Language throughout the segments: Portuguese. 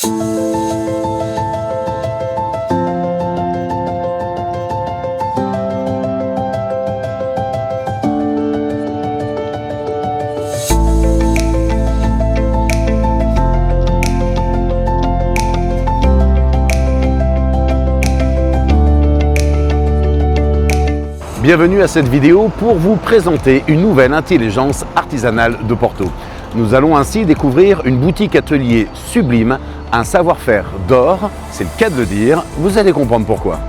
Bienvenue à cette vidéo pour vous présenter une nouvelle intelligence artisanale de Porto. Nous allons ainsi découvrir une boutique atelier sublime, un savoir-faire d'or, c'est le cas de le dire, vous allez comprendre pourquoi.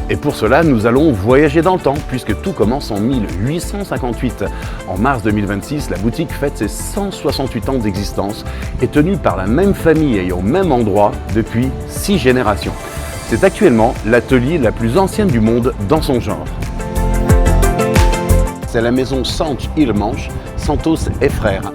Et pour cela, nous allons voyager dans le temps, puisque tout commence en 1858. En mars 2026, la boutique fête ses 168 ans d'existence et tenue par la même famille et au même endroit depuis 6 générations. C'est actuellement l'atelier la plus ancienne du monde dans son genre. C'est la maison Santos Irmãos, Santos et Frères.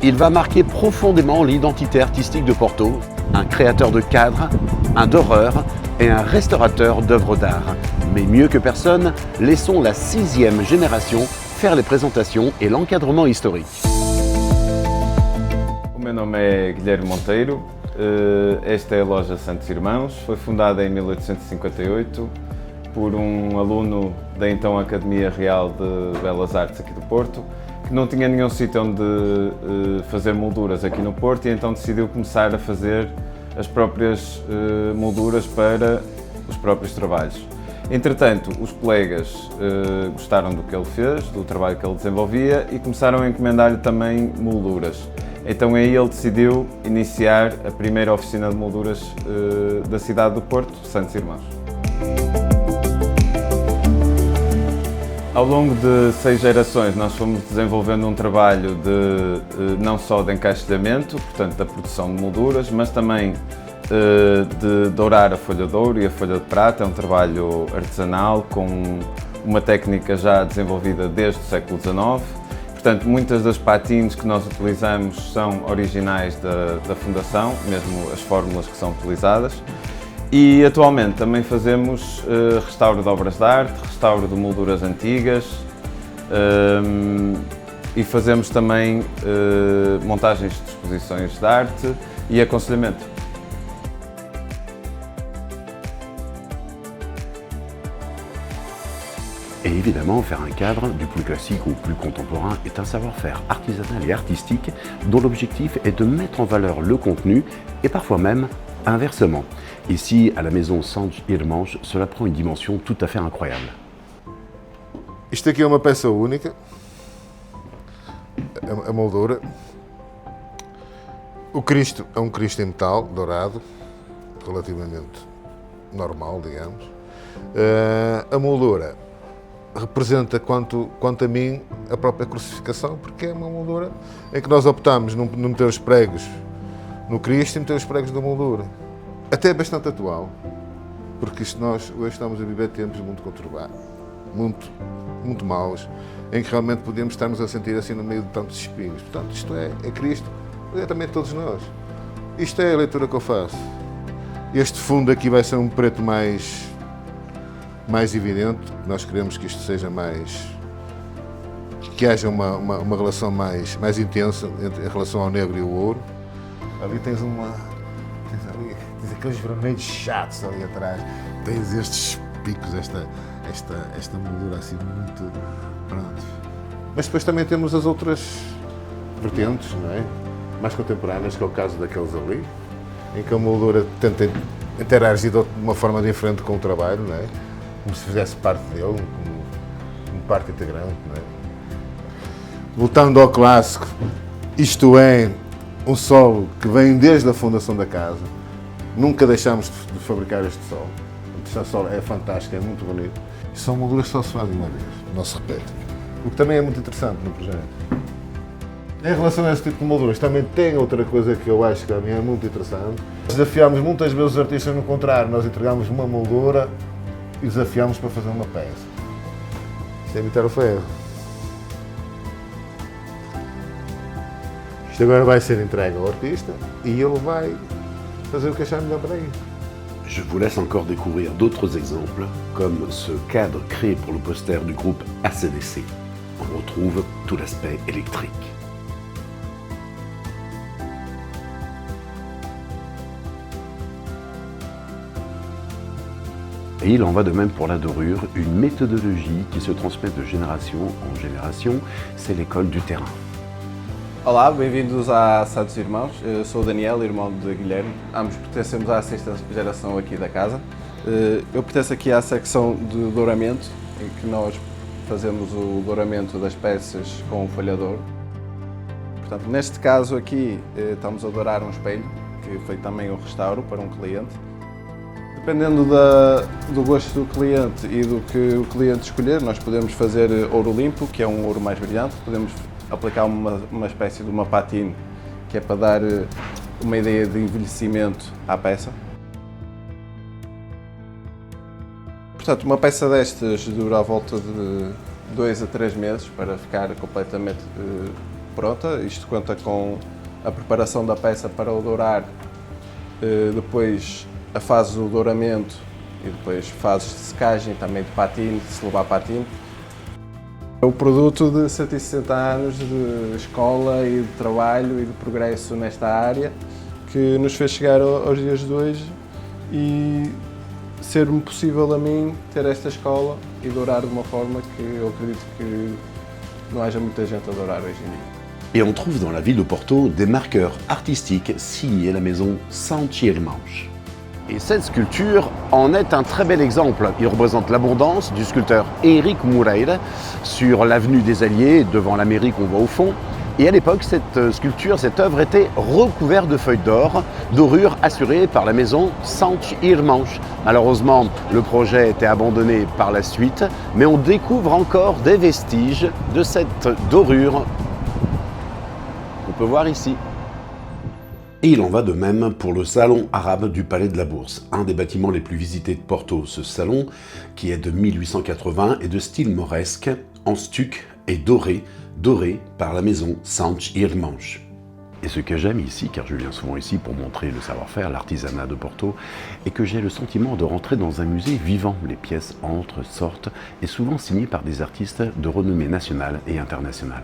Il va marquer profondément l'identité artistique de Porto, un créateur de cadres, un doreur et un restaurateur d'œuvres d'art. Mais mieux que personne, laissons la 6e génération faire les présentations et l'encadrement historique. O meu nome é Guilherme Monteiro, esta é a loja Santos Irmãos, foi fundada em 1858 por aluno da então Academia Real de Belas Artes aqui do Porto, que não tinha nenhum sítio onde fazer molduras aqui no Porto e então decidiu começar a fazer as próprias molduras para os próprios trabalhos. Entretanto, os colegas gostaram do que ele fez, do trabalho que ele desenvolvia e começaram a encomendar-lhe também molduras. Então aí ele decidiu iniciar a primeira oficina de molduras da cidade do Porto, Santos Irmãos. Ao longo de 6 gerações nós fomos desenvolvendo um trabalho não só de encaixilhamento, portanto da produção de molduras, mas também de dourar a folha de ouro e a folha de prata. É um trabalho artesanal com uma técnica já desenvolvida desde o século XIX. Portanto, muitas das patines que nós utilizamos são originais da Fundação, mesmo as fórmulas que são utilizadas. E atualmente também fazemos restauro de obras de arte, restauro de molduras antigas e fazemos também montagens de exposições de arte e aconselhamento. Et évidemment, faire un cadre, du plus classique au plus contemporain, est un savoir-faire artisanal et artistique dont l'objectif est de mettre en valeur le contenu et parfois même inversement. Ici, à la maison Santos Irmãos, cela prend une dimension tout à fait incroyable. Isto aqui é uma peça única, a moldura. O Cristo é um Cristo em metal, dourado, relativamente normal, digamos. A moldura representa, quanto a mim, a própria crucificação, porque é uma moldura em que nós optamos não meter os pregos no Cristo e meter os pregos da moldura. Até é bastante atual, porque nós hoje estamos a viver tempos muito conturbados, muito maus, em que realmente podemos estar-nos a sentir assim no meio de tantos espinhos. Portanto, isto é Cristo, mas é também todos nós. Isto é a leitura que eu faço. Este fundo aqui vai ser um preto mais evidente. Nós queremos que isto seja que haja uma relação mais intensa em relação ao negro e ao ouro. Ali tens aqueles vermelhos chatos ali atrás, tens estes picos, esta moldura assim muito pronto. Mas depois também temos as outras vertentes, não é? Mais contemporâneas, que é o caso daqueles ali, em que a moldura tenta interagir de uma forma diferente com o trabalho, não é? Como se fizesse parte dele, como parte integrante, não é? Voltando ao clássico, isto é um solo que vem desde a fundação da casa. Nunca deixámos de fabricar este solo. Este solo é fantástico, é muito bonito. E são molduras que só se fazem uma vez, não se repete. O que também é muito interessante no projeto. Em relação a esse tipo de molduras, também tem outra coisa que eu acho que a mim é muito interessante. Desafiámos muitas vezes os artistas no contrário. Nós entregamos uma moldura e desafiámos para fazer uma peça. Isto é imitar o ferro. Isto agora vai ser entregue ao artista e ele vai fazer o que achar melhor para ele. Je vous laisse encore découvrir d'autres exemples, comme ce cadre créé pour le poster du groupe AC/DC. on retrouve tout l'aspect électrique. Et il en va de même pour la dorure, une méthodologie qui se transmet de génération en génération, c'est l'école du terrain. Olá, bem-vindos à Santos Irmãos. Eu sou o Daniel, irmão de Guilherme. Ambos pertencemos à sexta geração aqui da casa. Eu pertenço aqui à secção de douramento, em que nós fazemos o douramento das peças com o folhador. Portanto, neste caso aqui, estamos a dourar um espelho, que foi também um restauro para um cliente. Dependendo do gosto do cliente e do que o cliente escolher, nós podemos fazer ouro limpo, que é um ouro mais brilhante, podemos aplicar uma espécie de uma patine, que é para dar uma ideia de envelhecimento à peça. Portanto, uma peça destas dura à volta de 2 a 3 meses para ficar completamente pronta. Isto conta com a preparação da peça para o dourar, depois a fase do douramento e depois fases de secagem, também de patine, de se levar patine. É o produto de 160 anos de escola e de trabalho e de progresso nesta área que nos fez chegar aos dias de hoje e ser-me possível a mim ter esta escola e dourar de uma forma que eu acredito que não haja muita gente a dourar hoje em dia. Et on trouve dans la ville de Porto des marqueurs artistiques signés la maison Santos Irmãos. Et cette sculpture en est un très bel exemple. Il représente l'abondance du sculpteur Éric Moreira sur l'avenue des Alliés, devant la mairie qu'on voit au fond. Et à l'époque, cette sculpture, cette œuvre était recouverte de feuilles d'or, dorure assurée par la maison Santos Irmãos. Malheureusement, le projet a été abandonné par la suite, mais on découvre encore des vestiges de cette dorure qu'on peut voir ici. Et il en va de même pour le salon arabe du Palais de la Bourse, un des bâtiments les plus visités de Porto. Ce salon, qui est de 1880, est de style mauresque, en stuc et doré par la maison Santos Irmãos. Et ce que j'aime ici, car je viens souvent ici pour montrer le savoir-faire, l'artisanat de Porto, est que j'ai le sentiment de rentrer dans un musée vivant. Les pièces entrent, sortent, et souvent signées par des artistes de renommée nationale et internationale.